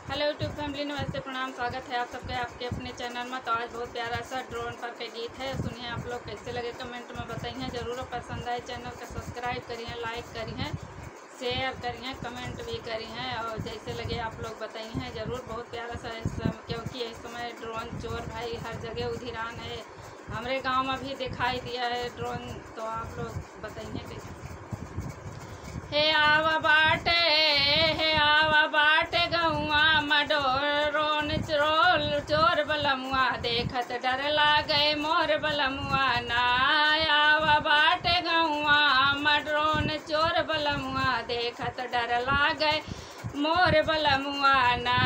Hello YouTube family, नमस्ते, प्रणाम, स्वागत है आप सबके आपके अपने चैनल में। तो आज बहुत प्यारा सा ड्रोन पर के गीत है, सुनिए। आप लोग कैसे लगे कमेंट में बताइए ज़रूर। पसंद आए चैनल का सब्सक्राइब करिए, लाइक करिए, शेयर करिए, कमेंट भी करिए और जैसे लगे आप लोग बताइए ज़रूर। बहुत प्यारा सा क्योंकि इस समय ड्रोन चोर भाई हर जगह उधिरान है। हमारे गाँव में भी दिखाई दिया है ड्रोन, तो आप लोग बताइए कैसे। हे आवा बाटे गौआ मडोरोन चोर बलमुआ, देखत डर लागे मोर बलमुआ ना। आवा बाटे गौआ मडोरोन चोर बलमुआ, देखत डर लागे मोर बलमुआ ना।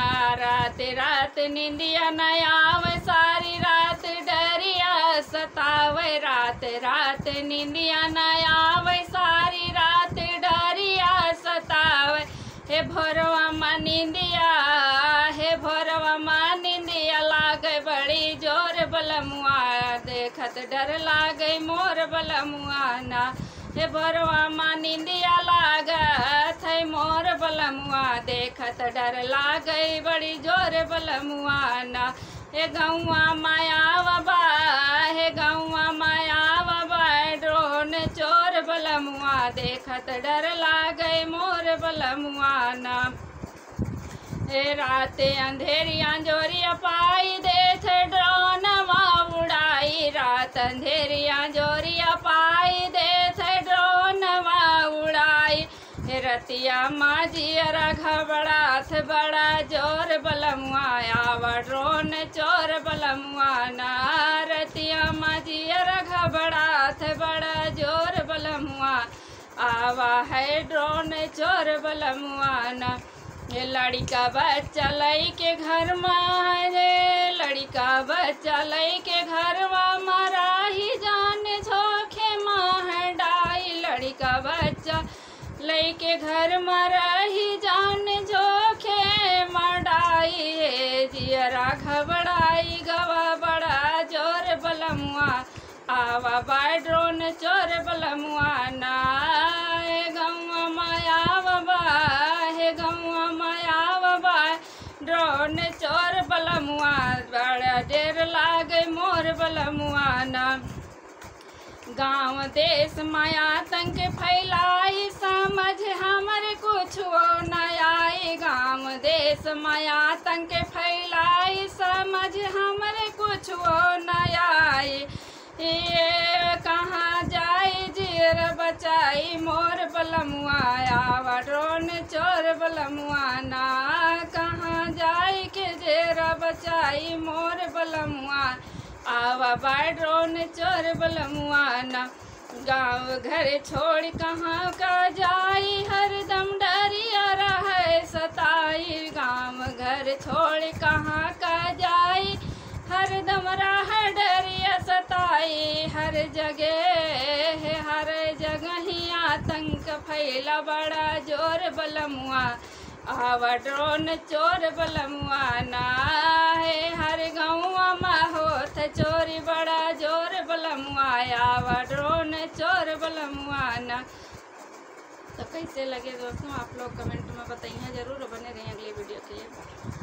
रात निंदिया न आवे, सारी रात डरिया सतावे। रात निंदिया न आवे, सारी रात डरिया सतावे। हे भोरवा मा निंदिया, हे भोरवा मा निंदिया लागे बड़ी जोर बलमुआ, देखत डर लागे मोर बलमुआ ना। हे भोरवा मा निंदिया लागत है मोर बलमुआ, देखत डर लागे बड़ी जोर बलमुआ ना। हे गौआ माया बाबा, हे गौआ माया बाबा, ड्रोन चोर बलमुआ, देखत डर लागे मोर बलमुआ ना। हे रात अंधेरिया जोरिया पाई देथ ड्रोन उड़ाई, रात अंधेरिया जोरिया पाई देथ ड्रोन उड़ाई। हे रतिया माजियरा घबरात बड़ा जोर बलमुआ, आवा ड्रोन चोर बलमुआ ना। रतिया माजियरा घबरात बड़ा जोर बलमुआ, आवा है ड्रोन चोर बलमुआ ना। ये लड़का बच्चा लई के घर में, रे लड़का बच्चा लई के घर में मरा ही जाने झोंके माँ डाई। लड़का बच्चा लई के घर मरा ही जाने झोंके मडाई। जियरा घबराई गवा बड़ा जोर बलमुआ, आवा बाय ड्रोन चोर बलमुआ ना। हे गौआ माया बाबा, हे गौआ माया बाबा, ड्रोन चोर बलमुआ, बड़ा देर लागे मोर बलमुआ ना। गाँव देश माया तंग फैलाई, समझ हमरे कुछ न आई। गाँव देश माया तंग फैलाई, समझ हमरे कुछ न आई। ये कहाँ जाई जीर बचाई मोर बलमुआ, आवा ड्रोन चोर बलमुआ ना। कहाँ जाई के जेर बचाई मोर बलमुआ, आवा बाय ड्रोन चोर बलमुआ ना। गाँव घर छोड़ कहाँ का जाई, हरदम डरिया रहे सताई। गाँव घर छोड़ कहाँ का जाई, हरदम राह डरिया सताई। हर जगह ही आतंक फैला बड़ा जोर बलमुआ, आवा ड्रोन चोर बलमुआ ना। है हर गाँव में होत चोरी बड़ा जोर बलमुआ, आवा ड्रोन चोर बलमुआ ना। तो कैसे लगे दोस्तों आप लोग कमेंट में बताइए ज़रूर। बने रहिए अगली वीडियो के लिए।